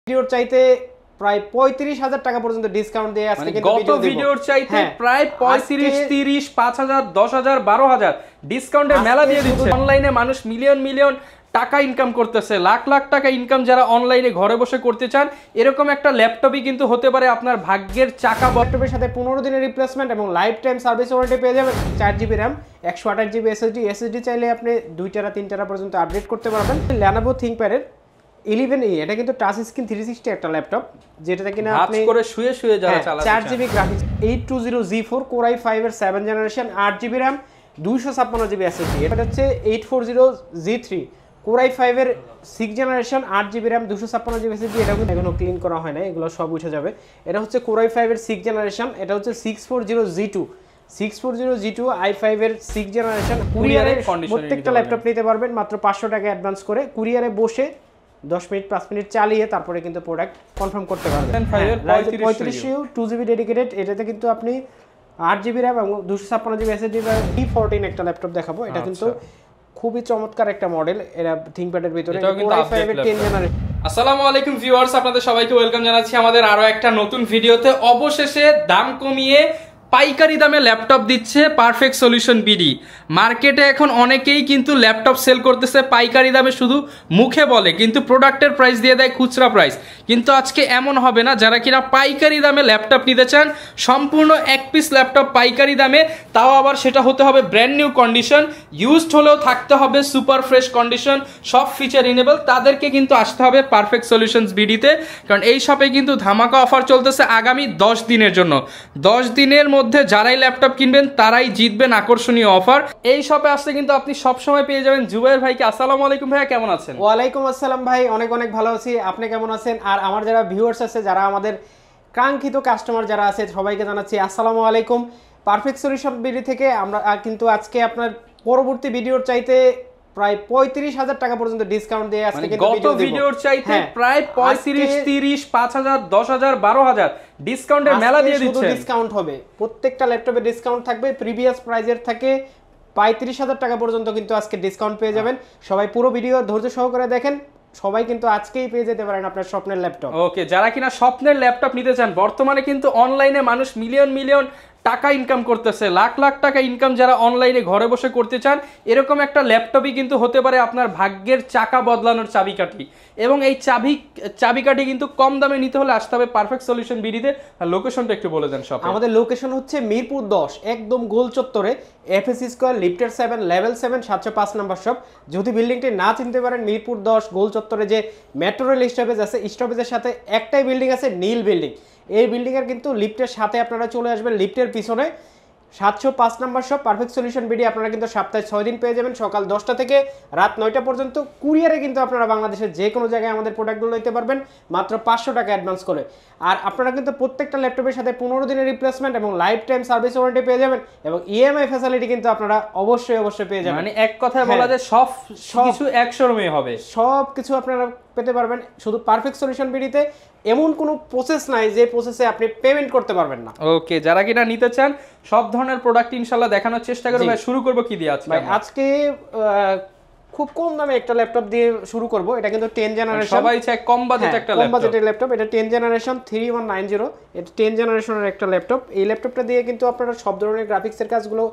ভিডিওর চাইতে প্রায় ৩৫,০০০ টাকা পর্যন্ত ডিসকাউন্ট দিয়ে আজকে কিন্তু গত ভিডিওর চাইতে প্রায় ৩৫, ৩০, ৫,০০০, ১০,০০০, ১২,০০০ ডিসকাউন্টের মেলা দিয়ে দিচ্ছে। অনলাইনে মানুষ মিলিয়ন মিলিয়ন টাকা ইনকাম করতেছে, লাখ লাখ টাকা ইনকাম যারা অনলাইনে ঘরে বসে করতে চান, এরকম একটা ল্যাপটপই কিন্তু হতে পারে আপনার ভাগ্যের চাকা। ল্যাপটপের সাথে 15 দিনের রিপ্লেসমেন্ট এবং লাইফ টাইম সার্ভিস ওয়ারেন্টি পেয়ে যাবেন। 4GB র্যাম, 128GB এসএসডি চাইলে আপনি 2 টেরা 3 টেরা পর্যন্ত আপডেট করতে পারবেন। Lenovo ThinkPad এর 11E, এটা কিন্তু টাচ স্ক্রিন 360 একটা ল্যাপটপ, যেটা কিনা আপনি করে শুয়ে শুয়ে যারা চালাতে চান। 4GB graphics, 820G4 Core i5 এর 7th generation, 8GB RAM, 256GB SSD. এটা হচ্ছে 840G3 Core i5 এর 6th generation, 8GB RAM, 256GB SSD. এটা কিন্তু এখনো ক্লিন করা হয় না, এগুলো সব উঠে যাবে। এটা হচ্ছে Core i5 এর 6th জেনারেশন, এটা হচ্ছে 640G2 i5 এর 6th জেনারেশন। কুরিয়ারে প্রত্যেকটা ল্যাপটপ নিতে পারবেন মাত্র 500 টাকা অ্যাডভান্স করে। কুরিয়ারে বসে 10 মিনিট 5 মিনিট চালিয়ে তারপরে কিন্তু প্রোডাক্ট কনফার্ম করতে পারবেন। 35 2GB ডেডিকেটেড, এটাতে কিন্তু আপনি 8GB র্যাম এবং 256GB এসএসডি বা E14 একটা ল্যাপটপ দেখাবো। এটা কিন্তু খুবই চমৎকার একটা মডেল, এটা ThinkPad এর ভিতরে আসসালামু আলাইকুম ভিউয়ার্স, আপনাদের সবাইকে ওয়েলকাম জানাচ্ছি আমাদের আরো একটা নতুন ভিডিওতে। অবশেষে দাম কমিয়ে পাইকারি দামে ল্যাপটপ দিচ্ছে পারফেক্ট সলিউশন বিডি। মার্কেটে এখন অনেকেই কিন্তু ল্যাপটপ সেল করতেছে পাইকারি দামে, শুধু মুখে বলে কিন্তু প্রোডাক্টের প্রাইস দিয়ে দেয় খুচরা প্রাইস। কিন্তু আজকে এমন হবে না, যারা কিনা পাইকারি দামে ল্যাপটপ নিতে চান, সম্পূর্ণ এক পিস ল্যাপটপ পাইকারি দামে, তাও আবার সেটা হতে হবে ব্র্যান্ড নিউ কন্ডিশন, ইউজড হলেও থাকতে হবে সুপার ফ্রেশ কন্ডিশন, সব ফিচার ইনেবল, তাদেরকে কিন্তু আসতে হবে পারফেক্ট সলিউশনস বিডিতে। কারণ এই শপে কিন্তু ধামাকা অফার চলতেছে আগামী 10 দিনের জন্য। 10 দিনের মধ্যে যারাই ল্যাপটপ কিনবেন তারাই জিতবেন আকর্ষণীয় অফার। এই শপে আসলে কিন্তু আপনি সবসময় পেয়ে যাবেন জুবাইর ভাইকে। আসসালামু আলাইকুম ভাইয়া, কেমন আছেন? ওয়ালাইকুম আসসালাম ভাই, অনেক অনেক ভালো আছি। আপনি কেমন আছেন? আর আমার যারা ভিউয়ার্স আছে, যারা আমাদের কাঙ্ক্ষিত কাস্টমার যারা আছে, সবাইকে জানাচ্ছি আসসালামু আলাইকুম। পারফেক্ট সলিউশন বিডি থেকে আমরা কিন্তু আজকে আপনার পরবর্তী ভিডিওর চাইতে প্রায় 35,০০০ টাকা পর্যন্ত ডিসকাউন্ট দিয়ে আজকে কিন্তু গত ভিডিওর চাইতে প্রায় 35, 30, 5,000, 10,000, 12,000 ডিসকাউন্টের মেলা দিয়ে দিচ্ছে। ডিসকাউন্ট হবে, প্রত্যেকটা ল্যাপটপে ডিসকাউন্ট থাকবে। প্রিভিয়াস প্রাইজের থেকে 35,০০০ টাকা পর্যন্ত কিন্তু আজকে ডিসকাউন্ট পেয়ে যাবেন। সবাই পুরো ভিডিও ধৈর্য সহকারে দেখেন, সবাই কিন্তু আজকেই পেয়ে যেতে পারেন আপনার স্বপ্নের ল্যাপটপ। ওকে, যারা কিনা স্বপ্নের ল্যাপটপ নিতে চান, বর্তমানে কিন্তু অনলাইনে মানুষ মিলিয়ন মিলিয়ন টাকা ইনকাম করতেছে, লাখ লাখ টাকা ইনকাম যারা অনলাইনে ঘরে বসে করতে চান, এরকম একটা ল্যাপটপই কিন্তু হতে পারে আপনার ভাগ্যের চাকা বদলানোর চাবিকাঠি। এবং এই চাবিকাঠি কিন্তু কম দামে নিতে হলে আসতে হবে পারফেক্ট সলিউশন বিডিতে। আর লোকেশনটা একটু বলে দেন। সব আমাদের লোকেশন হচ্ছে মিরপুর 10, একদম গোল চত্বরে, এফএসসি স্কয়ার, লিফটের 7, লেভেল 7, 705 নাম্বার শপ। যদি বিল্ডিংটি না চিনতে পারেন, মিরপুর 10 গোল চত্বরে যে মেট্রো রেল স্টপেজ আছে, স্টপেজের সাথে একটাই বিল্ডিং আছে, নীল বিল্ডিং। এই বিল্ডিংয়ের কিন্তু লিফটের সাথে আপনারা চলে আসবেন, লিফটের পিছনে 705 number shop perfect solution BD. আপনারা কিন্তু সপ্তাহে 6 দিন পেয়ে যাবেন, সকাল 10টা থেকে রাত 9টা পর্যন্ত। কুরিয়ারে কিন্তু আপনারা বাংলাদেশের যে কোনো জায়গায় আমাদের প্রোডাক্টগুলো নিতে পারবেন মাত্র 500 টাকা অ্যাডভান্স করে। আর আপনারা কিন্তু প্রত্যেকটা ল্যাপটপের সাথে 15 দিনের রিপ্লেসমেন্ট এবং লাইফ টাইম সার্ভিস ওয়ারেন্টি পেয়ে যাবেন, এবং ইএমআই ফ্যাসিলিটি কিন্তু আপনারা অবশ্যই পেয়ে যাবেন। মানে এক কথায় বলা যায় সব কিছু এক শোরুমে হবে, সব কিছু আপনারা পেতে পারবেন শুধু পারফেক্ট সলিউশন বিডিতে। এমন কোনো প্রসেস নাই যে প্রসেসে আপনি পেমেন্ট করতে পারবেন না। ওকে, যারা কিনা নিতে চান সব ধরনের প্রোডাক্ট ইনশাআল্লাহ দেখানোর চেষ্টা করব। শুরু করব কি দিয়ে আজকে? আজকে খুব কম দামে একটা ল্যাপটপ দিয়ে শুরু করব। এটা কিন্তু 10 জেনারেশন, সবাই চায় কম বাজেট একটা ল্যাপটপ। কম বাজেটের ল্যাপটপ, এটা 10 জেনারেশন 3190। এটা 10 জেনারেশনের একটা ল্যাপটপ। এই ল্যাপটপটা দিয়ে কিন্তু আপনারা সব ধরনের গ্রাফিক্সের কাজগুলো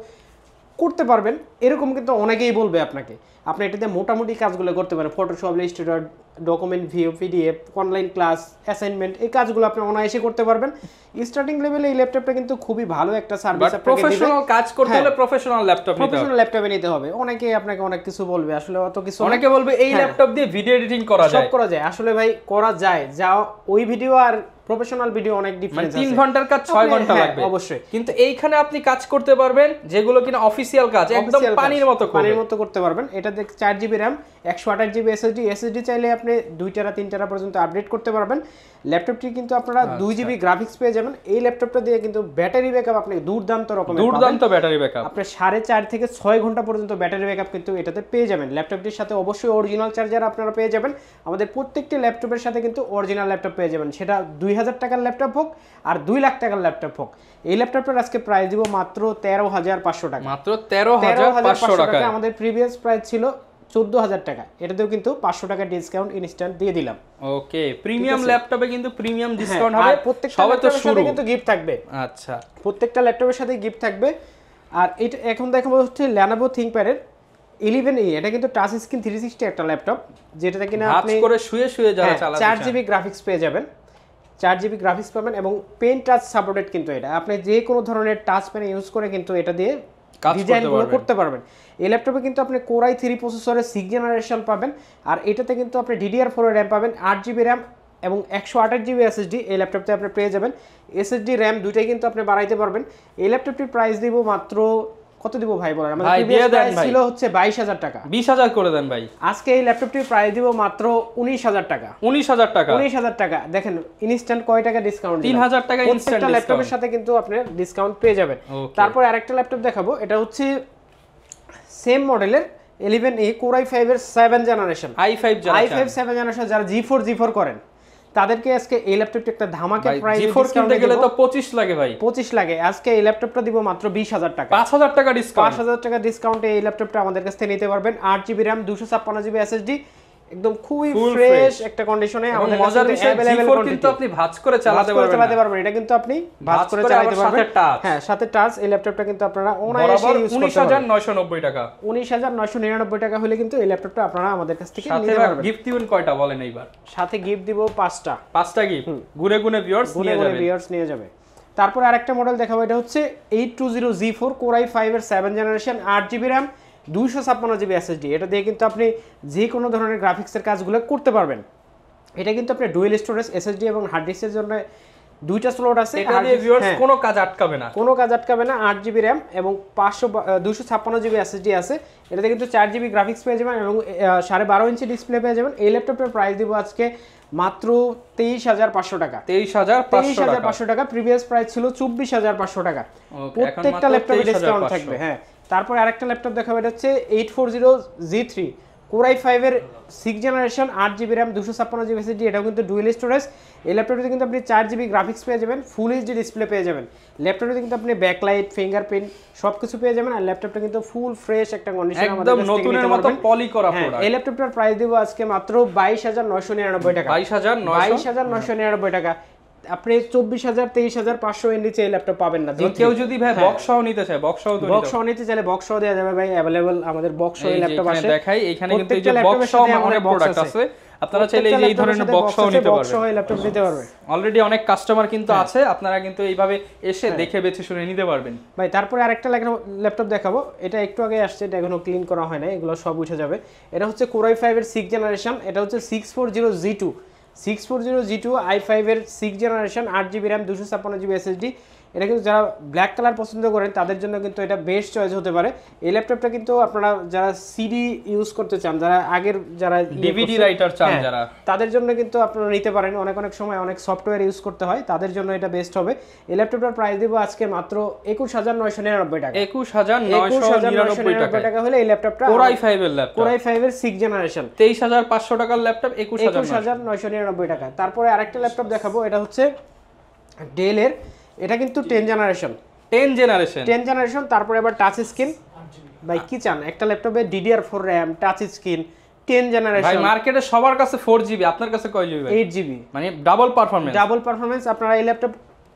করতে পারবেন। এরকম কিন্তু অনেকেই বলবে আপনাকে, আপনি এটাতে মোটামুটি কাজগুলো করতে পারেন, Photoshop, Illustrator, document view, PDF, online class, assignment, এই কাজগুলো আপনি অনায়াসে করতে পারবেন। স্টার্টিং লেভেলে এই ল্যাপটপটা কিন্তু খুবই ভালো একটা সার্ভিস। প্রফেশনাল কাজ করতে হলে প্রফেশনাল ল্যাপটপে নিতে হবে। অনেকে আপনাকে অনেক কিছু বলবে, আসলে অত কিছু। অনেকে বলবে এই ল্যাপটপ দিয়ে ভিডিও এডিটিং করা যায়, সব করা যায়। আসলে ভাই করা যায়, যা ওই ভিডিও আর প্রফেশনাল ভিডিও অনেক ডিফারেন্স আছে। 3 ঘন্টার কাজ 6 ঘন্টা লাগবে অবশ্যই। কিন্তু এইখানে আপনি কাজ করতে পারবেন যেগুলো কিনা অফিশিয়াল কাজ, একদম পানির মতো করতে পারবেন। এটা 4GB র্যাম, 128GB এসএসডি চাইলে আপনি 2 টেরা 3 টেরা পর্যন্ত আপডেট করতে পারবেন। ল্যাপটপটি কিন্তু আপনারা 2GB গ্রাফিক্স পেয়ে যাবেন। এই ল্যাপটপটা দিয়ে কিন্তু ব্যাটারি ব্যাকআপ আপনি দুর্দান্ত ব্যাটারি ব্যাকআপ, আপনি 4.5 থেকে 6 ঘন্টা পর্যন্ত ব্যাটারি ব্যাকআপ কিন্তু এটাতে পেয়ে যাবেন। ল্যাপটপটির সাথে অবশ্যই অরিজিনাল চার্জার আপনারা পেয়ে যাবেন। আমাদের প্রত্যেকটি ল্যাপটপের সাথে কিন্তু অরিজিনাল ল্যাপটপ পেয়ে যাবেন, সেটা 2000 টাকার ল্যাপটপ হোক আর 2 লাখ টাকার ল্যাপটপ হোক। এই ল্যাপটপটার আজকে প্রাইস দিব মাত্র 13,500 টাকা। মাত্র 13,500 টাকা। আমাদের প্রিভিয়াস প্রাইস ছিল 14,000 টাকা, এটাতেও কিন্তু 500 টাকা ডিসকাউন্ট ইনস্ট্যান্ট দিয়ে দিলাম। ওকে, প্রিমিয়াম ল্যাপটপে কিন্তু প্রিমিয়াম ডিসকাউন্ট হবে, আর প্রত্যেকটা সবে তো ল্যাপটপের শুরু। সাথে কিন্তু গিফট থাকবে। আচ্ছা, প্রত্যেকটা ল্যাপটপের সাথে গিফট থাকবে। আর এটা এখন দেখাবো হচ্ছে Lenovo ThinkPad এর 11E, এটা কিন্তু টাচ স্ক্রিন 360 একটা ল্যাপটপ, যেটাতে কিনা আপনি আপনি করে শুয়ে শুয়ে যারা চালাতে 4GB গ্রাফিক্স পেয়ে যাবেন, 4GB গ্রাফিক্স পাবেন এবং পেন টাচ সাপোর্টেড। কিন্তু এটা আপনি যে কোনো ধরনের টাচ পেন ইউজ করে কিন্তু এটা দিয়ে ডিজাইনগুলো করতে পারবেন। এই ল্যাপটপে কিন্তু আপনি Core i3 প্রসেসরের 6th জেনারেশন পাবেন, আর এটাতে কিন্তু আপনি DDR4 এর র্যাম পাবেন, 8GB র্যাম এবং 128GB SSD এই ল্যাপটপতে আপনি পেয়ে যাবেন। SSD র্যাম দুইটাই কিন্তু আপনি বাড়াইতে পারবেন। এই ল্যাপটপটির প্রাইস দিব মাত্র, কত দিব ভাই বলেন? আমাদের প্রিভিয়াস প্রাইস ছিল হচ্ছে 22,000 টাকা। 20,000 করে দেন ভাই। আজকে এই ল্যাপটপটির প্রাইস দিব মাত্র 19,000 টাকা। 19,000 টাকা? 19,000 টাকা। দেখেন ইনস্ট্যান্ট কয় টাকা ডিসকাউন্ট? 3,000 টাকা ইনস্ট্যান্ট ডিসকাউন্ট। ল্যাপটপের সাথে কিন্তু আপনি ডিসকাউন্ট পেয়ে যাবেন। তারপর আরেকটা ল্যাপটপ দেখাবো, এটা হচ্ছে সেম মডেলের 11E Core i5 এর 7th জেনারেশন। i5 7 জেনারেশন যারা G4 করেন তাদেরকে আজকে এই ল্যাপটপটি একটা ধামাকা প্রাইস। G4 কিনতে গেলে তো 25 লাগে ভাই। 25 লাগে। আজকে এই ল্যাপটপটা দিব মাত্র 20,000 টাকা। 5,000 টাকা ডিসকাউন্ট। 5,000 টাকা ডিসকাউন্টে এই ল্যাপটপটা আমাদের কাছ থেকে নিতে পারবেন। 8GB RAM 256GB SSD, একদম খুবই ফ্রেশ একটা কন্ডিশনে আমাদের কাছে अवेलेबल কিন্তু আপনি ভাঁজ করে চালাতে পারবেন। এটা কিন্তু আপনি ভাঁজ করে চালাতে পারবেন। হ্যাঁ, সাথে টাচ। এই ল্যাপটপটা কিন্তু আপনারা অনায়াসে ইউজ করতে পারবেন। 19,990 টাকা। 19,999 টাকা হলে কিন্তু এই ল্যাপটপটা আপনারা আমাদের কাছ থেকে নিতে পারবেন। গিফট দিবেন কয়টা বলেন এইবার? সাথে গিফট দিব 5টা। 5টা গিফট গুনে গুনে ভিউয়ার্স নিয়ে যাবে। তারপর আরেকটা মডেল দেখাবো, এটা হচ্ছে 820G4 Core i5 এর 7th generation, 8GB RAM 256GB SSD। এটা দিয়ে কিন্তু আপনি যে কোনো ধরনের গ্রাফিক্সের কাজগুলো করতে পারবেন। এটা কিন্তু আপনি ডুয়েল স্টোরেজ SSD এবং হার্ড ডিস্কের জন্য দুইটা স্লট আছে। এটা দিয়ে ভিউয়ার্স কোনো কাজ আটকাবে না, 8GB RAM এবং 256GB SSD আছে। এটাতে কিন্তু 4GB গ্রাফিক্স পেয়ে যাবেন এবং 12.5 ইঞ্চি ডিসপ্লে পেয়ে যাবেন। এই ল্যাপটপের প্রাইস দিব আজকে মাত্র 23,500 টাকা। 23,500 টাকা। প্রিভিয়াস প্রাইস ছিল 24,500 টাকা। প্রত্যেকটা ল্যাপটপে ডিসকাউন্ট থাকবে। হ্যাঁ, তারপর আরেকটা ল্যাপটপ দেখাবো, এটা হচ্ছে 840G3 Core i5 এর 6th generation, 8GB RAM 256GB SSD। এটাও কিন্তু ডুয়েল স্টোরেজ। এই ল্যাপটপটিতে কিন্তু আপনি 4GB গ্রাফিক্স পেয়ে যাবেন, ফুল এইচডি ডিসপ্লে পেয়ে যাবেন। ল্যাপটপটিতে কিন্তু আপনি ব্যাকলাইট, ফিঙ্গারপ্রিন্ট সবকিছু পেয়ে যাবেন। আর ল্যাপটপটা কিন্তু ফুল ফ্রেশ একটা কন্ডিশনে আমাদের কাছে নতুনের মতো পলি করা প্রোডাক্ট। এই ল্যাপটপটার প্রাইস দেব আজকে মাত্র 22,999 টাকা। 22,999 টাকা। আপনি 24,000 23,500 এর নিচে এই ল্যাপটপ পাবেন না। কেউ যদি ভাই বক্স সহ নিতে চায়, বক্স সহ নিতে চাইলে বক্স সহ দেওয়া যাবে ভাই। अवेलेबल আমাদের বক্স সহ এই ল্যাপটপ আছে। দেখাই এখানে কিন্তু এই যে বক্স সহ অনেক প্রোডাক্ট আছে, আপনারা চাইলে এই ধরনের বক্স সহ নিতে পারবেন। বক্স সহ এই ল্যাপটপ নিতে পারবেন। অলরেডি অনেক কাস্টমার কিন্তু আছে, আপনারা কিন্তু এইভাবে এসে দেখে বেছে শুনে নিতে পারবেন ভাই। তারপরে আরেকটা ল্যাপটপ দেখাবো, এটা একটু আগে আসছে, এটা এখনো ক্লিন করা হয় না, এগুলো সব উঠে যাবে। এটা হচ্ছে Core i5 এর 6th জেনারেশন, এটা হচ্ছে 640G2 640G2 i5 এর 6th generation, 8GB RAM 256GB SSD। এটা কিন্তু যারা ব্ল্যাক কালার পছন্দ করেন তাদের জন্য কিন্তু এটা বেস্ট চয়েস হতে পারে। এই ল্যাপটপটা কিন্তু আপনারা যারা সিডি ইউজ করতে চান, যারা আগের যারা ডিভিডি রাইটার চান যারা, তাদের জন্য কিন্তু আপনারা নিতে পারেন। অনেক সময় অনেক সফটওয়্যার ইউজ করতে হয়, তাদের জন্য এটা বেস্ট হবে। এই ল্যাপটপটার প্রাইস দেব আজকে মাত্র 21,999 টাকা। 21,999 টাকা হলে এই ল্যাপটপটা Core i5 এর ল্যাপটপ, Core i5 এর 6th জেনারেশন, 23,500 টাকার ল্যাপটপ 21,999 টাকা। তারপরে আরেকটা ল্যাপটপ দেখাবো, এটা হচ্ছে ডেল এর, এটা কিন্তু 10th জেনারেশন। তারপরে আবার টাচ স্ক্রিন। ভাই কি চান? একটা ল্যাপটপে DDR4 RAM, touch screen, 10th generation. ভাই মার্কেটে সবার কাছে 4GB, আপনার কাছে কয় জিবি? 8GB, মানে ডাবল পারফরম্যান্স। আপনারা এই ল্যাপটপ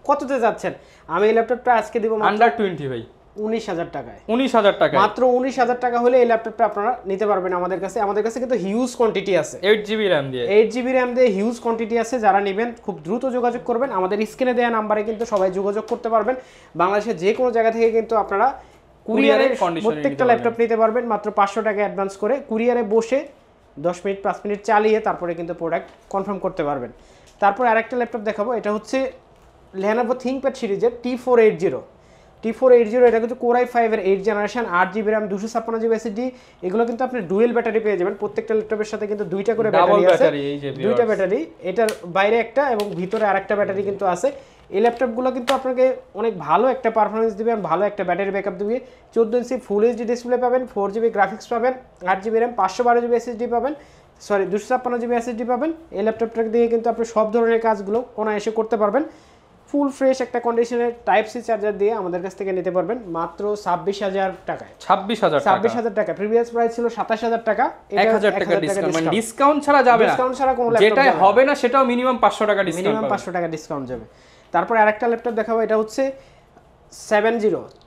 কততে যাচ্ছেন? আমি এই ল্যাপটপটা আজকে দিব আন্ডার 20 ভাই, 19,000 টাকায়। 19,000 টাকা, মাত্র 19,000 টাকা হলে এই ল্যাপটপটা আপনারা নিতে পারবেন আমাদের কাছে। আমাদের কাছে কিন্তু হিউজ কোয়ান্টিটি আছে, 8GB RAM দিয়ে, 8GB RAM দিয়ে হিউজ কোয়ান্টিটি আছে। যারা নেবেন খুব দ্রুত যোগাযোগ করবেন। আমাদের স্ক্রিনে দেওয়া নাম্বারে কিন্তু সবাই যোগাযোগ করতে পারবেন। বাংলাদেশের যে কোনো জায়গা থেকে কিন্তু আপনারা কুরিয়ারে প্রত্যেকটা ল্যাপটপ নিতে পারবেন মাত্র 500 টাকা অ্যাডভান্স করে। কুরিয়ারে বসে 10 মিনিট 5 মিনিট চালিয়ে তারপরে কিন্তু প্রোডাক্ট কনফার্ম করতে পারবেন। তারপর আরেকটা ল্যাপটপ দেখাবো, এটা হচ্ছে Lenovo ThinkPad সিরিজের T480। এটা কিন্তু Core i5 এর 8th generation, 8GB RAM 256GB SSD। এগুলো কিন্তু আপনি ডুয়েল ব্যাটারি পেয়ে যাবেন। প্রত্যেকটা ল্যাপটপের সাথে কিন্তু দুইটা করে ব্যাটারি আছে, দুইটা ব্যাটারি, এটার বাইরে একটা এবং ভিতরে আরেকটা ব্যাটারি কিন্তু আছে। এই ল্যাপটপগুলো কিন্তু আপনাকে অনেক ভালো একটা পারফরমেন্স দিবে, ভালো একটা ব্যাটারি ব্যাকআপ দিবে। 14 ইঞ্চি ফুল এইচডি ডিসপ্লে পাবেন, 4GB গ্রাফিক্স পাবেন, 8GB RAM 512GB SSD পাবেন, 256GB SSD পাবেন। এই ল্যাপটপটা দিয়ে কিন্তু আপনি সব ধরনের কাজগুলো অনায়াসে করতে পারবেন। ফুল ফ্রেশ একটা কন্ডিশনের টাইপ সি চার্জার দিয়ে আমাদের কাছ থেকে নিতে পারবেন মাত্র 26,000 টাকায়। 26,000 টাকা। প্রিভিয়াস প্রাইস ছিল 27,000 টাকা। 1,000 টাকা ডিসকাউন্ট, মানে ডিসকাউন্ট ছাড়া যাবে না, ডিসকাউন্ট ছাড়া কোনো ল্যাপটপ যেটা হবে না সেটাও মিনিমাম 500 টাকা ডিসকাউন্ট, মিনিমাম 500 টাকা ডিসকাউন্ট যাবে। তারপর আরেকটা ল্যাপটপ দেখাবো, এটা হচ্ছে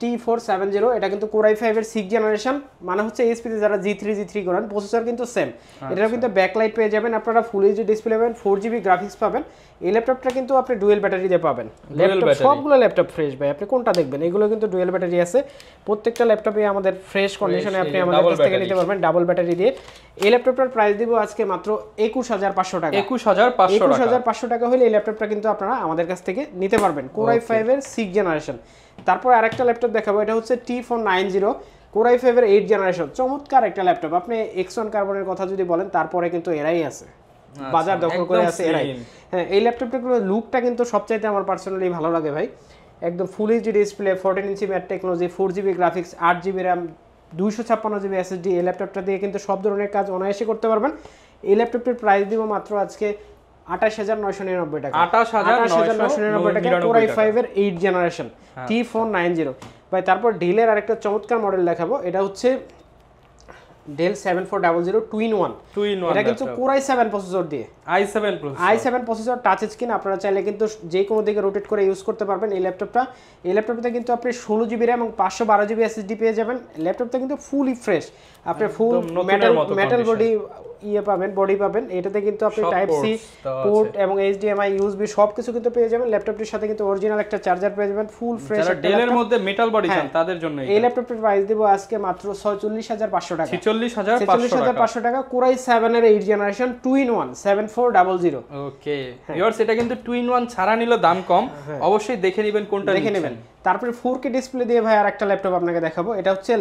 T470। এটা কিন্তু Core i5 এর 6th জেনারেশন, মানে হচ্ছে এইচপি তে যারা G3 করেন, প্রসেসর কিন্তু সেম। এটাও কিন্তু ব্যাকলাইট পেয়ে যাবেন আপনারা, ফুল এইচডি ডিসপ্লে পাবেন, 4GB গ্রাফিক্স পাবেন। এই ল্যাপটপটা কিন্তু আপনি ডুয়েল ব্যাটারি দিয়ে পাবেন। ল্যাপটপ সবগুলো ল্যাপটপ ফ্রেশ ভাই, আপনি কোনটা দেখবেন, এগুলো কিন্তু ডুয়েল ব্যাটারি আছে প্রত্যেকটা ল্যাপটপে আমাদের ফ্রেশ কন্ডিশনে আপনি আমাদের কাছ থেকে নিতে পারবেন ডাবল ব্যাটারি দিয়ে। এই ল্যাপটপটার প্রাইস দিব আজকে মাত্র 21,500 টাকা। 21,500 টাকা হলে এই ল্যাপটপটা কিন্তু আপনারা আমাদের কাছ থেকে নিতে পারবেন, Core i5 এর 6th জেনারেশন। তারপর আরেকটা ল্যাপটপ দেখাবো, এটা হচ্ছে T490, Core i5 এর 8th জেনারেশন। চমৎকার একটা ল্যাপটপ। আপনি X1 কার্বনের কথা যদি বলেন, তারপরে কিন্তু এরাই আছে, বাজার দখল করে আছে এরাই। হ্যাঁ, এই ল্যাপটপটার লুকটা কিন্তু সবচাইতে আমার পার্সোনালি ভালো লাগে ভাই। একদম ফুল এইচডি ডিসপ্লে, 14 ইঞ্চি mat technology, 4GB graphics, 8GB RAM, 256GB SSD। এই ল্যাপটপটা দিয়ে কিন্তু সব ধরনের কাজ অনায়াসে করতে পারবেন। এই ল্যাপটপটির প্রাইস দিব মাত্র আজকে 28,999 টাকা। 28,999 টাকা, Core i5 এর 8th জেনারেশন T490 ভাই। তারপর ডেলের আরেকটা চমৎকার মডেল দেখাবো, এটা হচ্ছে ডেল 7400 2-in-1। এটা কিন্তু Core i7 প্রসেসর দিয়ে, i7 প্রসেসর, টাচ স্ক্রিন। আপনারা চাইলে কিন্তু যে কোনো দিকে রোটেট করে ইউজ করতে পারবেন এই ল্যাপটপটা কিন্তু আপনি 16GB র্যাম এবং 512GB SSD পেয়ে যাবেন। ল্যাপটপটা কিন্তু ফুলি ফ্রেশ, আপনি ফুল মেটাল বডি বডি পাবেন। এটাতে কিন্তু আপনি টাইপ সি পোর্ট এবং HDMI USB সবকিছু কিন্তু পেয়ে যাবেন। ল্যাপটপটির সাথে কিন্তু অরিজিনাল একটা চার্জার পেয়ে যাবেন, ফুল ফ্রেশ। যারা ডেলের মধ্যে মেটাল বডি চান তাদের জন্য এই ল্যাপটপটির প্রাইস দিব আজকে মাত্র 46,500 টাকা। 46,500 টাকা। Core i7 এর 8th generation 2-in-1 7400। Okay viewers, এটা কিন্তু 2-in-1 ছাড়া নিলে দাম কম, অবশ্যই দেখে নেবেন কোনটা নেবেন। তারপরে 4K ডিসপ্লে দিয়ে ভাই আরেকটা ল্যাপটপ আপনাকে দেখাবো, এটা হচ্ছে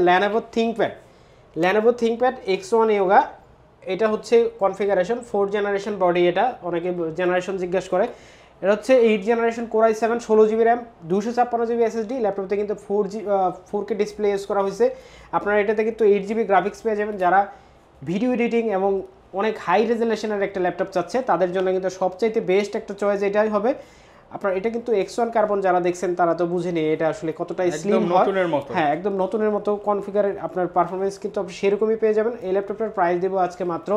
Lenovo ThinkPad X1 Yoga। এটা হচ্ছে কনফিগারেশন 4th জেনারেশন বডি, এটা অনেকে জেনারেশন জিজ্ঞাসা করে। এটা হচ্ছে 8th generation Core i7, 16GB RAM, 256GB SSD। ল্যাপটপতে কিন্তু 4K ডিসপ্লে ইউজ করা হয়েছে। আপনারা এটাতে কিন্তু 8GB গ্রাফিক্স পেয়ে যাবেন। যারা ভিডিও এডিটিং এবং অনেক হাই রেজোলিউশনের একটা ল্যাপটপ চাচ্ছে তাদের জন্য কিন্তু সবচাইতে বেস্ট একটা চয়েস এটাই হবে। আপনার এটা কিন্তু X1 কার্বন যারা দেখছেন তারা তো বুঝেনি এটা আসলে কতটা স্লিম হয়। হ্যাঁ, একদম নতুনের মতো কনফিগার, আপনার পারফরম্যান্স কিন্তু আপনি সেরকমই পেয়ে যাবেন। এই ল্যাপটপটার প্রাইস দেবো আজকে মাত্র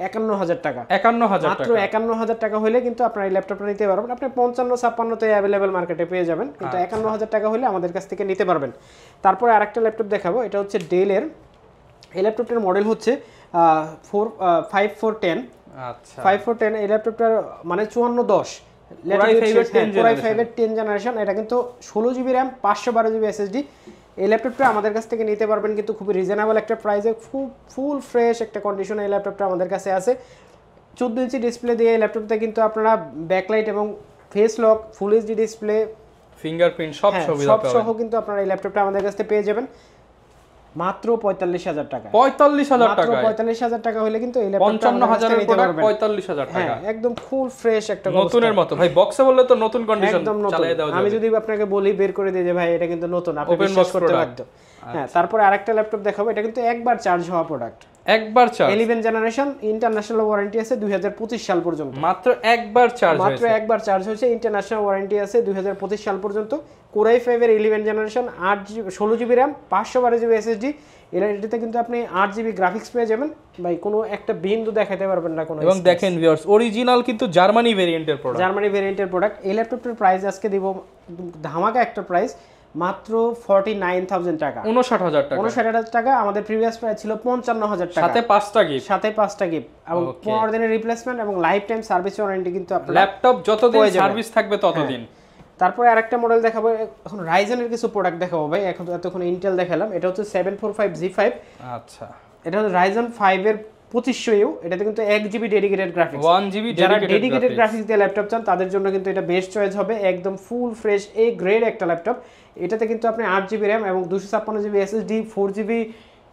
51,000 টাকা। 51,000 টাকা হলে কিন্তু আপনার এই ল্যাপটপটা নিতে পারবেন। আপনি 55-56 তে অ্যাভেলেবেল মার্কেটে পেয়ে যাবেন, কিন্তু 51,000 টাকা হলে আমাদের কাছ থেকে নিতে পারবেন। তারপরে আরেকটা ল্যাপটপ দেখাবো, এটা হচ্ছে ডেলের। এই ল্যাপটপটার মডেল হচ্ছে 5410। আচ্ছা, 5410। এই ল্যাপটপটার মানে 5410 Core i5 এর 10th জেনারেশন। এটা কিন্তু 16GB র্যাম, 512GB SSD। এই ল্যাপটপটা আমাদের কাছ থেকে নিতে পারবেন কিন্তু খুব রিজনেবল একটা প্রাইসে, ফুল ফ্রেশ একটা কন্ডিশনে এই ল্যাপটপটা আমাদের কাছে আছে। 14 ইঞ্চি ডিসপ্লে দিয়ে এই ল্যাপটপটা কিন্তু আপনারা ব্যাকলাইট এবং face lock, full HD display, fingerprint সব সহ কিন্তু আপনারা এই ল্যাপটপটা আমাদের কাছ থেকে পেয়ে যাবেন মাত্র 45,000 টাকা। 45,000 টাকা হলে কিন্তু এই ল্যাপটপটা 55,000 এর প্রোডাক্ট 45,000 টাকা। একদম ফুল ফ্রেশ একটা নতুনের মতো ভাই। বক্সে বললে তো নতুন কন্ডিশন চালিয়ে দাও। আমি যদি আপনাকে বলি বের করে দিয়ে যে ভাই এটা কিন্তু নতুন, আপনি বিশ্বাস করতে পারতো। হ্যাঁ, তারপর আরেকটা ল্যাপটপ দেখাবো, এটা কিন্তু একবার চার্জ হওয়া প্রোডাক্ট, একবার চার্জ। 11 জেনারেশন, ইন্টারন্যাশনাল ওয়ারেন্টি আছে 2025 সাল পর্যন্ত। মাত্র একবার চার্জ হয়েছে, ইন্টারন্যাশনাল ওয়ারেন্টি আছে 2025 সাল পর্যন্ত। Core i5 এর 11 generation, 16GB RAM, 512GB SSD। এটাতে কিন্তু আপনি 8GB গ্রাফিক্স পেয়ে যাবেন ভাই, কোনো একটা বিন্দু দেখাতে পারবেন না কোনো। এবং দেখেন ভিউয়ার্স, অরিজিনাল কিন্তু জার্মানি ভেরিয়েন্টের প্রোডাক্ট। এই ল্যাপটপটার প্রাইস আজকে দিব ধামাকা একটা প্রাইস, মাত্র 49,000 টাকা। 59,000 টাকা। আমাদের প্রিভিয়াস প্রাইস ছিল 55,000 টাকা, সাথে 5টা গিফট এবং 15 দিনের রিপ্লেসমেন্ট এবং লাইফ টাইম সার্ভিস ওয়ারেন্টি কিন্তু আপনার ল্যাপটপ যতদিন সার্ভিস থাকবে ততদিন। তারপরে আরেকটা মডেল দেখাবো, এখন রাইজেনের কিছু প্রোডাক্ট দেখাবো ভাই। এখন এতক্ষণ ইন্টেল দেখালাম, এটা হচ্ছে 745G5। আচ্ছা, এটা হচ্ছে রাইজেন 5 এর 2500U। এটাতে কিন্তু 1GB dedicated graphics, 1GB dedicated graphics দিয়ে ল্যাপটপ চান তাদের জন্য কিন্তু এটা বেস্ট চয়েস হবে। একদম ফুল ফ্রেশ এ গ্রেড একটা ল্যাপটপ। এটাতে কিন্তু আপনি 8GB র্যাম এবং 256GB SSD, 4GB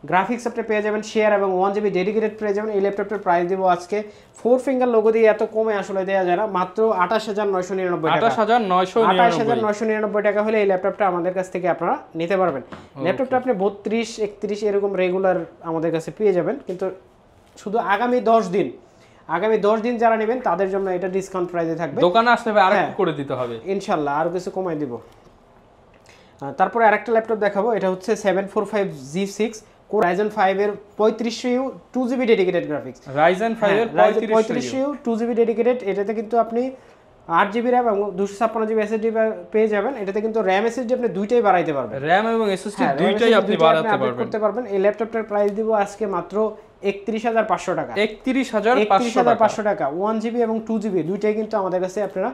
গ্রাফিক্স আপনি পেয়ে যাবেন শেয়ার, এবং 1GB ডেডিকেটেড পেয়ে যাবেন। এই ল্যাপটপটার প্রাইস দিব আজকে 4 ফিঙ্গার লোগো দিয়ে এত কমে আসলে দেওয়া যায় না, মাত্র 28,999 টাকা। 28,999 টাকা হলে এই ল্যাপটপটা আমাদের কাছ থেকে আপনারা নিতে পারবেন। ল্যাপটপটা আপনি 32, 31 এরকম রেগুলার আমাদের কাছে পেয়ে যাবেন, কিন্তু শুধু আগামী 10 দিন আগামী 10 দিন যারা নেবেন তাদের জন্য এটা ডিসকাউন্ট প্রাইসে থাকবে। দোকানে আসলে ভাই আরেকটু করে দিতে হবে ইনশাআল্লাহ, আরো কিছু কমাই দিব। তারপরে আরেকটা ল্যাপটপ দেখাবো, এটা হচ্ছে 745G6 Ryzen 5 এর 3500U 2GB dedicated graphics. Ryzen 5 এর 3500U 2GB ডেডিকেটেড, এটাতে কিন্তু আপনি 8GB RAM এবং 256GB SSD পেয়ে যাবেন। এটাতে কিন্তু RAM SSD আপনি দুইটাই বাড়াইতে পারবেন, RAM এবং SSD দুইটাই আপনি বাড়াতে পারবেন। এই ল্যাপটপটার প্রাইস দিব আজকে মাত্র 31500 টাকা। 31500 টাকা 1GB এবং 2GB দুইটাই কিন্তু আমাদের কাছে আপনারা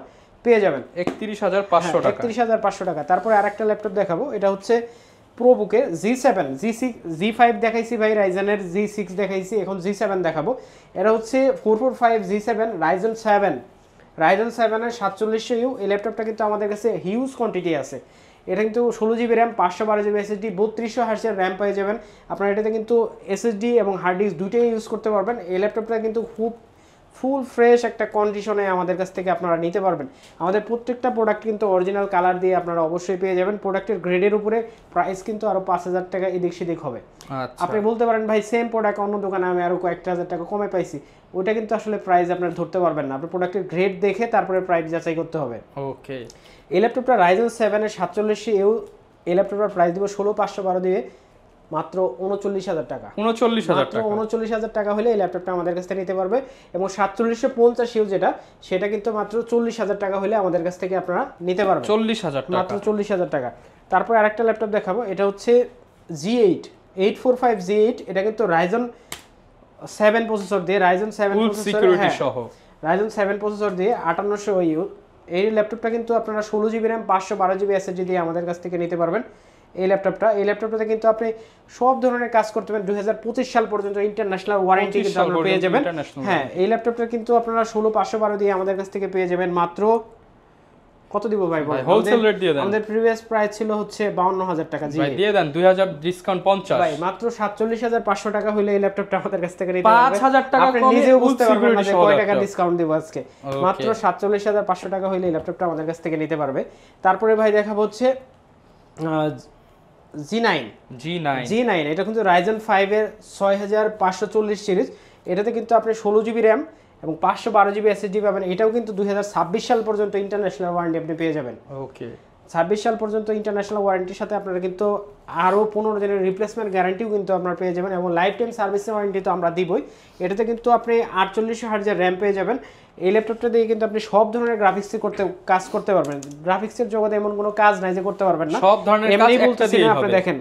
পেয়ে যাবেন 31500 টাকা। 31500 টাকা। তারপরে আরেকটা ল্যাপটপ দেখাবো, এটা হচ্ছে প্রোবুকের G7 G6 G5 দেখাইছি ভাই, রাইজেনের G6 দেখাইছি, এখন G7 দেখাবো। এটা হচ্ছে 445 G7 Ryzen 7 এর 4700U। এই ল্যাপটপটা কিন্তু আমাদের কাছে হিউজ কোয়ান্টিটি আছে। এটা কিন্তু 16GB RAM 512GB SSD 3200 হার্টজের RAM পেয়ে যাবেন। আপনারা এটাতে কিন্তু SSD এবং হার্ড ডিস্ক দুইটাই ইউজ করতে পারবেন। এই ল্যাপটপটা কিন্তু খুব ফুল ফ্রেশ একটা কন্ডিশনে আমাদের কাছ থেকে আপনারা নিতে পারবেন। আমাদের প্রত্যেকটা প্রোডাক্ট কিন্তু অরিজিনাল কালার দিয়ে আপনারা অবশ্যই পেয়ে যাবেন। প্রোডাক্টের গ্রেডের উপরে প্রাইস কিন্তু আরো 5000 টাকা এদিক সেদিক হবে। আপনি বলতে পারেন ভাই সেম প্রোডাক্ট অন্য দোকানে আমি আরো কয়েকটা হাজার টাকা কমে পাইছি, ওইটা কিন্তু আসলে প্রাইস আপনারা ধরতে পারবেন না। আপনার প্রোডাক্টের গ্রেড দেখে তারপরে প্রাইস যাচাই করতে হবে। ওকে, এই ল্যাপটপটা Ryzen 7 এর 4700U, এই ল্যাপটপটার প্রাইস দিব 16512 দিয়ে মাত্র 39000 টাকা। 39000 টাকা হলে এই ল্যাপটপটা আমাদের কাছ থেকে নিতে পারবে। এবং 4750U যেটা, সেটা কিন্তু মাত্র 40000 টাকা হলে আমাদের কাছ থেকে আপনারা নিতে পারবেন। 40000 টাকা, মাত্র 40000 টাকা। তারপর আরেকটা ল্যাপটপ দেখাবো, এটা হচ্ছে G8 845G8। এটা কিন্তু Ryzen 7 প্রসেসর দিয়ে, Ryzen 7 প্রসেসর সহ, Ryzen 7 প্রসেসর দিয়ে 5800U। এই ল্যাপটপটা কিন্তু আপনারা 16GB RAM 512GB SSD দিয়ে আমাদের কাছ থেকে নিতে পারবেন। এই ল্যাপটপটাতে কিন্তু আপনি সব ধরনের কাজ করতে পারেন। 2025 সাল পর্যন্ত ইন্টারন্যাশনাল ওয়ারেন্টি কিন্তু আপনারা পেয়ে যাবেন। হ্যাঁ, এই ল্যাপটপটা কিন্তু আপনারা 16512 দিয়ে আমাদের কাছ থেকে পেয়ে যাবেন মাত্র কত দিব ভাই? হোলসেল রেট দিয়ে দেন। আমাদের প্রিভিয়াস প্রাইস ছিল হচ্ছে 52000 টাকা। জি ভাই দিয়ে দেন 2000 ডিসকাউন্ট 50 ভাই, মাত্র 47500 টাকা হইলে এই ল্যাপটপটা আমাদের কাছ থেকে নিতে পারবেন। 5000 টাকা আপনি নিজেও বুঝতে পারবেন না যে কয় টাকা ডিসকাউন্ট দেব আজকে। মাত্র 47500 টাকা হইলে এই ল্যাপটপটা আমাদের কাছ থেকে নিতে পারবে। তারপরে ভাই দেখাবো হচ্ছে G9 এটা কিন্তু Ryzen 5 এর 6540 সিরিজ। এটাতে কিন্তু আপনি 16GB RAM এবং 512GB SSD পাবেন। এটাও কিন্তু 2026 সাল পর্যন্ত ইন্টারন্যাশনাল ওয়ারেন্টি আপনি পেয়ে যাবেন। ওকে, 26 সাল পর্যন্ত ইন্টারন্যাশনাল ওয়ারেন্টির সাথে আপনারা কিন্তু আরো 15 দিনের রিপ্লেসমেন্ট গ্যারান্টিও কিন্তু আপনারা পেয়ে যাবেন এবং লাইফ টাইম সার্ভিস ওয়ারেন্টি তো আমরা দিবই। এটাতে কিন্তু আপনি 4800 হার্টজের RAM পেয়ে যাবেন। এই ল্যাপটপটা দিয়ে কিন্তু আপনি সব ধরনের গ্রাফিক্স কাজ করতে পারবেন। গ্রাফিক্সের জগতে এমন কোনো কাজ নাই যে করতে পারবেন না, সব ধরনের কাজ বলতেছেন আপনি দেখেন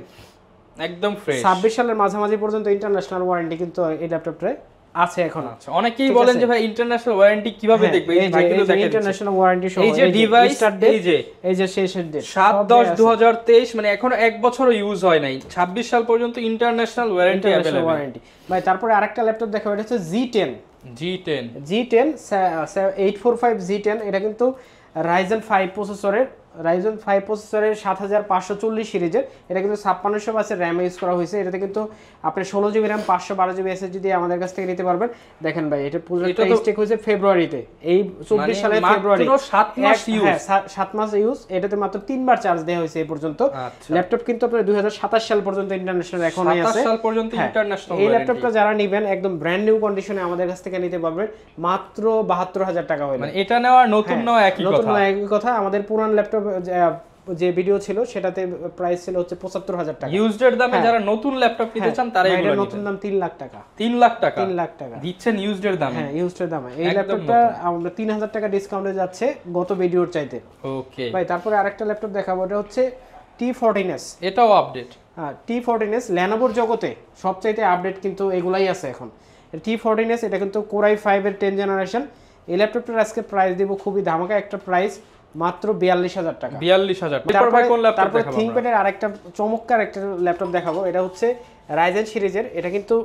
একদম ফ্রেশ। 26 সালের মাঝামাঝি পর্যন্ত ইন্টারন্যাশনাল ওয়ারেন্টি কিন্তু এই ল্যাপটপটায় আছে এখন। আচ্ছা, অনেকেই বলেন যে ভাই ইন্টারন্যাশনাল ওয়ারেন্টি কিভাবে দেখবে? এই ভাই কিন্তু দেখেন ইন্টারন্যাশনাল ওয়ারেন্টি সহ এই যে ডিভাইস, এই যে শেষের ডেট 7/10/2023, মানে এখনো এক বছরও ইউজ হয় নাই। 26 সাল পর্যন্ত ইন্টারন্যাশনাল ওয়ারেন্টি अवेलेबल ভাই। তারপরে আরেকটা ল্যাপটপ দেখাবো, এটা হচ্ছে G10 845G10। এটা কিন্তু Ryzen 5 প্রসেসরের 7540 সিরিজের। এটা কিন্তু 5600 বাসের RAM ইউজ করা হয়েছে। এটাতে কিন্তু আপনি 16GB RAM 512GB SSD দিয়ে আমাদের কাছ থেকে নিতে পারবেন। দেখেন ভাই, এটা প্রজেক্টটা স্টেক হয়েছে ফেব্রুয়ারিতে, এই 24 সালের ফেব্রুয়ারি, মাত্র 7 মাস ইউজ। হ্যাঁ, 7 মাস ইউজ। এটাতে মাত্র 3 বার চার্জ দেওয়া হয়েছে এই পর্যন্ত। ল্যাপটপ কিন্তু আপনার 2027 সাল পর্যন্ত ইন্টারন্যাশনাল এখনই আছে। 27 সাল পর্যন্ত ইন্টারন্যাশনাল। এই ল্যাপটপটা যারা নেবেন একদম ব্র্যান্ড নিউ কন্ডিশনে আমাদের কাছ থেকে নিতে পারবেন মাত্র 72000 টাকা হইলে। মানে এটা নেওয়ার নতুন নেওয়া একই কথা। আমাদের পুরান ল্যাপটপ যে ভিডিও ছিল সেটাতে প্রাইস ছিল হচ্ছে 75000 টাকা। ইউজড এর দামে যারা নতুন ল্যাপটপ নিতে চান তারা এগুলো নতুন দাম 3 লাখ টাকা। 3 লাখ টাকা দিচ্ছেন ইউজড এর দামে। হ্যাঁ, ইউজড এর দামে এই ল্যাপটপটা আমরা 3000 টাকা ডিসকাউন্টে যাচ্ছে গত ভিডিওর চাইতে। ওকে ভাই, তারপরে আরেকটা ল্যাপটপ দেখাবো, এটা হচ্ছে T14s। এটাও আপডেট। হ্যাঁ, T14s Lenovoর জগতে সবচাইতে আপডেট কিন্তু এগুলাই আছে এখন। T14s এটা কিন্তু Core i5 এর 10 জেনারেশন। এই ল্যাপটপটার আজকে প্রাইস দেব খুবই ধামাকা একটা প্রাইস, মাত্র 42000 টাকা। 42000। তারপর থিংকপ্যাডের আরেকটা চমৎকার একটা ল্যাপটপ দেখাবো, এটা হচ্ছে Ryzen সিরিজের। এটা কিন্তু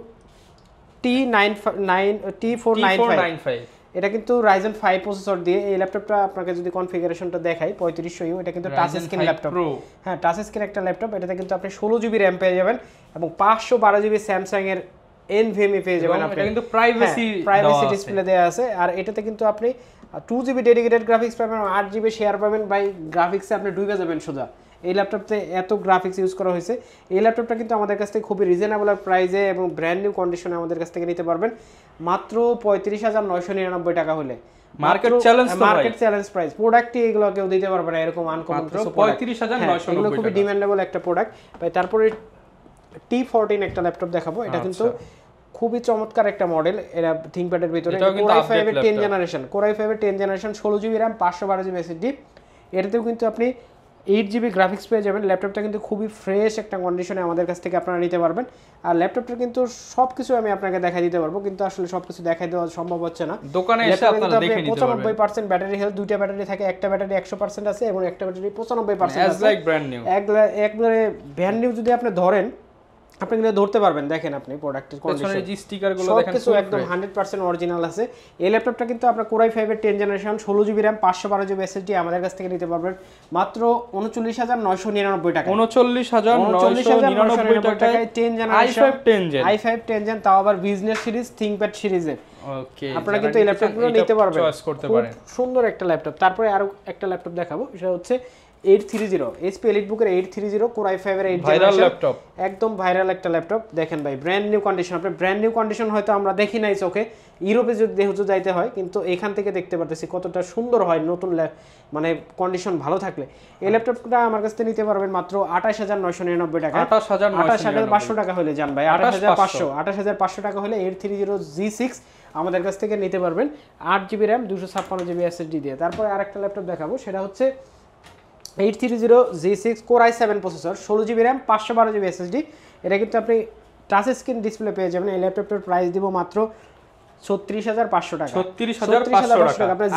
T495। এটা কিন্তু Ryzen 5 প্রসেসর দিয়ে। এই ল্যাপটপটা আপনাকে যদি কনফিগারেশনটা দেখাই 3500U, এটা কিন্তু টাচ স্ক্রিন ল্যাপটপ। হ্যাঁ, টাচ স্ক্রিন একটা ল্যাপটপ। এটাতে কিন্তু আপনি 16GB RAM পেয়ে যাবেন এবং 512GB Samsung এর NVMe পেয়ে যাবেন। আপনি কিন্তু প্রাইভেসি ডিসপ্লে দেয়া আছে। আর এটাতে কিন্তু আপনি 2GB ডেডিকেটেড গ্রাফিক্স পাবেন, 8GB শেয়ার পাবেন। বাই গ্রাফিক্সে আপনি ডুবে যাবেন সোজা। এই ল্যাপটপতে এত গ্রাফিক্স ইউজ করা হয়েছে। এই ল্যাপটপটা কিন্তু আমাদের কাছ থেকে খুবই রিজনেবল প্রাইসে এবং ব্র্যান্ড নিউ কন্ডিশনে আমাদের কাছ থেকে নিতে পারবেন মাত্র 35,999 টাকা হলে। মার্কেট চ্যালেঞ্জ প্রাইস, প্রোডাক্টই এগুলো কেউ দিতে পারবে না এরকম আনকমন। 35,999 এগুলো খুবই ডিমান্ডেবল একটা প্রোডাক্ট ভাই। তারপরে T14 একটা ল্যাপটপ দেখাবো, এটা কিন্তু খুবই চমৎকার একটা মডেল। এরা থিংকপ্যাডের ভিতরে Core i5 এর 10 জেনারেশন, Core i5 এর 10 generation 16GB RAM 512GB SSD। এটাতেও কিন্তু আপনি 8GB গ্রাফিক্স পেয়ে যাবেন। ল্যাপটপটা কিন্তু খুবই ফ্রেশ একটা কন্ডিশনে আমাদের কাছ থেকে আপনারা নিতে পারবেন। আর ল্যাপটপটা কিন্তু সবকিছু আমি আপনাকে দেখাই দিতে পারবো, কিন্তু আসলে সবকিছু দেখাই দেওয়া সম্ভব হচ্ছে না। দোকানে এসে আপনারা দেখে নিতে পারবেন। 95% ব্যাটারি হেলথ, দুইটা ব্যাটারি থাকে, একটা ব্যাটারি 100% আছে এবং একটা ব্যাটারি 95% আছে, আছে, লাইক ব্র্যান্ড নিউ। একবারে ব্র্যান্ড নিউ যদি আপনি ধরেন, আপনি কিন্তু ধরতে পারবেন। দেখেন আপনি প্রোডাক্টের কন্ডিশন, পেছনের যে স্টিকারগুলো দেখেন সবকিছু একদম 100% অরিজিনাল আছে। এই ল্যাপটপটা কিন্তু আপনার Core i5 এর 10 generation 16GB RAM 512GB SSD আমাদের কাছ থেকে নিতে পারবেন মাত্র 39,999 টাকা। 39,999 টাকায় 10 জেনারেশন i5 10 জেন, তাও আবার বিজনেস সিরিজ থিংকপ্যাড সিরিজে। ওকে, আপনারা কিন্তু এই ল্যাপটপগুলো নিতে পারবেন, চয়েস করতে পারেন। সুন্দর একটা ল্যাপটপ। তারপরে আরো একটা ল্যাপটপ দেখাবো, সেটা হচ্ছে 830 HP EliteBook এর 830 Core i5 এর 8 ভাইরাল ল্যাপটপ, একদম ভাইরাল একটা ল্যাপটপ। দেখেন ভাই, ব্র্যান্ড নিউ কন্ডিশন। আপনি ব্র্যান্ড নিউ কন্ডিশন হয়তো আমরা দেখি নাই চোখে, ইউরোপে যদি যাইতে হয়, কিন্তু এখান থেকে দেখতে পারতেছি কতটা সুন্দর হয় নতুন মানে কন্ডিশন ভালো থাকলে। এই ল্যাপটপটা আমার কাছ থেকে নিতে পারবেন মাত্র 28,999 টাকা। 28,500 টাকা হলে যান ভাই, 28,500 টাকা হলে 830G6 আমাদের কাছ থেকে নিতে পারবেন 8GB RAM 256GB SSD দিয়ে। তারপরে আরেকটা ল্যাপটপ দেখাবো, সেটা হচ্ছে 830G6 Core i7 processor 16GB RAM 512GB SSD। এটা কিন্তু আপনি টাচ স্ক্রিন ডিসপ্লে পেয়ে যাবেন। এই ল্যাপটপটার প্রাইস দিব মাত্র 36,500 টাকা। 36,500 টাকা। আপনার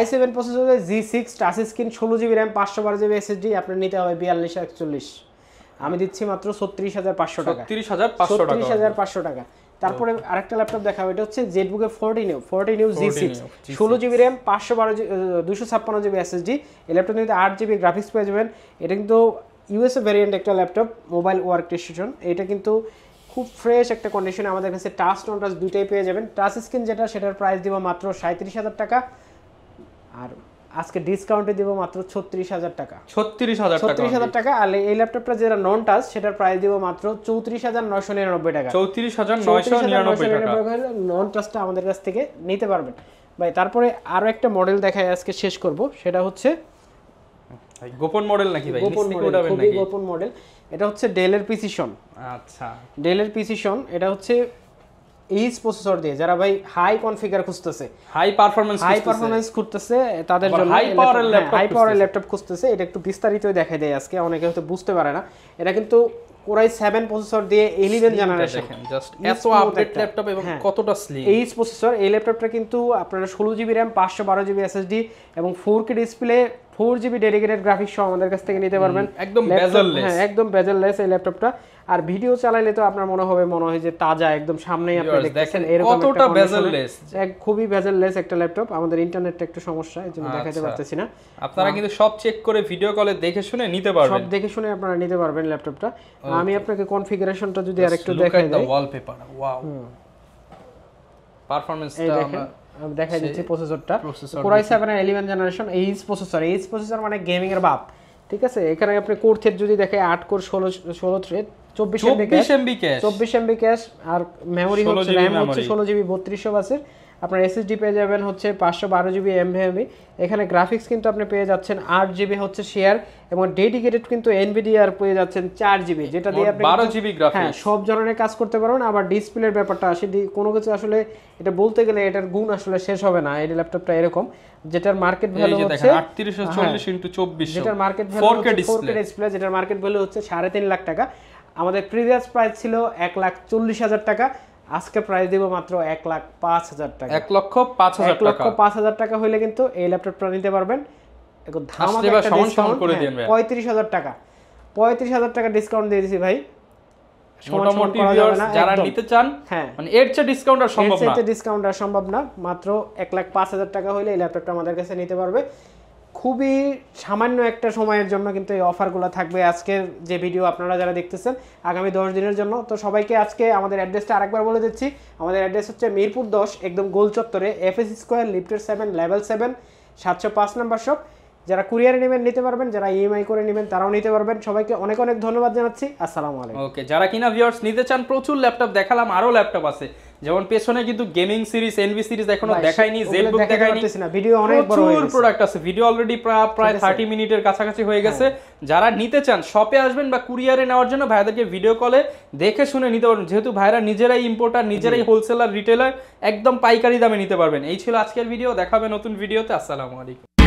i7 processor G6 touch screen 16GB RAM 512GB SSD আপনার নিতে হবে 4241। আমি দিচ্ছি মাত্র 36,500 টাকা। 36,500 টাকা। তারপরে আরেকটা ল্যাপটপ দেখাবো, এটা হচ্ছে ZBook এর 40 new G6 16GB RAM 256GB SSD। এই ল্যাপটপ নিতে 8GB গ্রাফিক্স পেয়ে যাবেন। এটা কিন্তু ইউএসএ ভ্যারিয়েন্ট একটা ল্যাপটপ, মোবাইল ওয়ার্ক স্টেশন। এটা কিন্তু খুব ফ্রেশ একটা কন্ডিশনে আমাদের কাছে টাচ নন টাচ দুইটাই পেয়ে যাবেন। টাচ স্ক্রিন যেটা, সেটার প্রাইস দিব মাত্র 37,000 টাকা। আর আজকে ডিসকাউন্টে দিব মাত্র 36,000 টাকা। 36,000 টাকা। আর এই ল্যাপটপটা যেটা নন টাচ, সেটার প্রাইস দিব মাত্র 34,999 টাকা। 34,999 টাকা নন টাচটা আমাদের কাছ থেকে নিতে পারবেন ভাই। তারপরে আরো একটা মডেল দেখায় আজকে শেষ করব, সেটা হচ্ছে গোপন মডেল নাকি ভাই? খুবই গোপন মডেল। এটা হচ্ছে ডেলের প্রিসিশন। আচ্ছা, ডেলের প্রিসিশন, এটা হচ্ছে এইচ প্রসেসর দিয়ে যারা ভাই হাই কনফিগার খুঁজতেছে, হাই পারফরম্যান্স খুঁজতেছে, তাদের জন্য হাই পাওয়ারের ল্যাপটপ খুঁজতেছে। এটা একটু বিস্তারিত দেখাই দেয় আজকে, অনেকে হয়তো বুঝতে পারে না। এটা কিন্তু Core i7 প্রসেসর দিয়ে 11 জেনারেশন, দেখেন জাস্ট এত আপডেট ল্যাপটপ এবং কতটা স্লিম। H processor. এই ল্যাপটপটা কিন্তু আপনারা 16GB RAM 512GB SSD এবং 4K display 4GB dedicated graphics সহ আমাদের কাছ থেকে নিতে পারবেন একদম বেজেললেস। হ্যাঁ, একদম বেজেললেস এই ল্যাপটপটা। আর ভিডিও চালাইলে তো আপনার মনে হয় যে তাজা, একদম সামনেই আপনি দেখতেছেন এরকম কতটা বেজেললেস, খুবই বেজেললেস একটা ল্যাপটপ। আমাদের ইন্টারনেটটা একটু সমস্যা, এজন্য দেখাতে পারতেছি না। আপনারা কিন্তু সব চেক করে ভিডিও কলে দেখে শুনে নিতে পারবেন, সব দেখে শুনে আপনারা নিতে পারবেন ল্যাপটপটা। আমি আপনাকে কনফিগারেশনটা যদি আরেকটু দেখাই দেই, ওয়ালপেপার ওয়াও, পারফরম্যান্সটা আমি দেখাই দিচ্ছি। প্রসেসরটা Core i7 এর 11 জেনারেশন এইচ প্রসেসর মানে গেমিং এর বাপ, ঠিক আছে। এখানে আপনি কোর থ্রেড যদি দেখে 8 কোর 16 থ্রেড 24 MB ক্যাশ আর মেমরি হচ্ছে RAM হচ্ছে 16GB 3200 বাসের। আপনার এসএসডি পেয়ে যাবেন হচ্ছে 512GB NVMe। এখানে গ্রাফিক্স কিন্তু আপনি পেয়ে যাচ্ছেন 8GB হচ্ছে শেয়ার এবং ডেডিকেটেড কিন্তু এনভিডিআর পেয়ে যাচ্ছেন 4GB, যেটা দিয়ে আপনি 12GB গ্রাফিক্স, হ্যাঁ, সব ধরনের কাজ করতে পারবেন। আবার ডিসপ্লের ব্যাপারটা আসে, কোনো কিছু আসলে এটা বলতে গেলে এটার গুণ আসলে শেষ হবে না। এই ল্যাপটপটা এরকম, যেটার মার্কেট ভ্যালু হচ্ছে 3840x2400, যেটার মার্কেট ভ্যালু 4K ডিসপ্লে, যেটার মার্কেট ভ্যালু হচ্ছে 3.5 লাখ টাকা। আমাদের প্রিভিয়াস প্রাইস ছিল 1,40,000 টাকা, আজকে প্রাইস দিব মাত্র 1,05,000 টাকা। 1,05,000 টাকা হইলে কিন্তু এই ল্যাপটপটা নিতে পারবেন। একদম ধামাকা একটা ডিসকাউন্ট করে দেন ভাই, 35,000 টাকা। 35,000 টাকা ডিসকাউন্ট দিয়ে দিয়েছি ভাই। মোটামুটি ভিউয়ার্স যারা নিতে চান, হ্যাঁ, মানে এর চেয়ে ডিসকাউন্ট আর সম্ভব না, ডিসকাউন্ট আর সম্ভব না। মাত্র 1,05,000 টাকা হইলে এই ল্যাপটপটা আমাদের কাছে নিতে পারবে। খুবই সামান্য একটা সময়ের জন্য কিন্তু এই অফারগুলো থাকবে। আজকের যে ভিডিও আপনারা যারা দেখতেছেন আগামী 10 দিনের জন্য। তো সবাইকে আজকে আমাদের অ্যাড্রেসটা আরেকবার বলে দিচ্ছি। আমাদের অ্যাড্রেস হচ্ছে মিরপুর 10 একদম গোল চত্বরে, FS স্কয়ার লিফটের 7 লেভেল 7 705 নাম্বার শপ। যারা কুরিয়ারে নেবেন নিতে পারবেন, যারা ইএমআই করে নেবেন তারাও নিতে পারবেন। সবাইকে অনেক অনেক ধন্যবাদ জানাচ্ছি। আসসালামু আলাইকুম। ওকে, যারা কিনা ভিউয়ার্স নিতে চান, প্রচুর ল্যাপটপ দেখালাম, আরো ল্যাপটপ আছে, যেমন পেছনে কিন্তু গেমিং সিরিজ, এনভি সিরিজ এখনো দেখাইনি, জেটবুক দেখাইনি, ভিডিও অনেক বড় হয়ে গেছে, প্রোডাক্ট আছে, ভিডিও অলরেডি প্রায় 30 মিনিটের কাছাকাছি হয়ে গেছে। যারা নিতে চান শপে আসবেন বা কুরিয়ারে নেওয়ার জন্য ভাইদেরকে ভিডিও কলে দেখে শুনে নিতে পারবেন, যেহেতু ভাইরা নিজেরাই ইম্পোর্টার, নিজেরাই হোলসেলার, রিটেলার, একদম পাইকারি দামে নিতে পারবেন। এই ছিল আজকের ভিডিও, দেখাবে নতুন ভিডিওতে। আসসালামু আলাইকুম।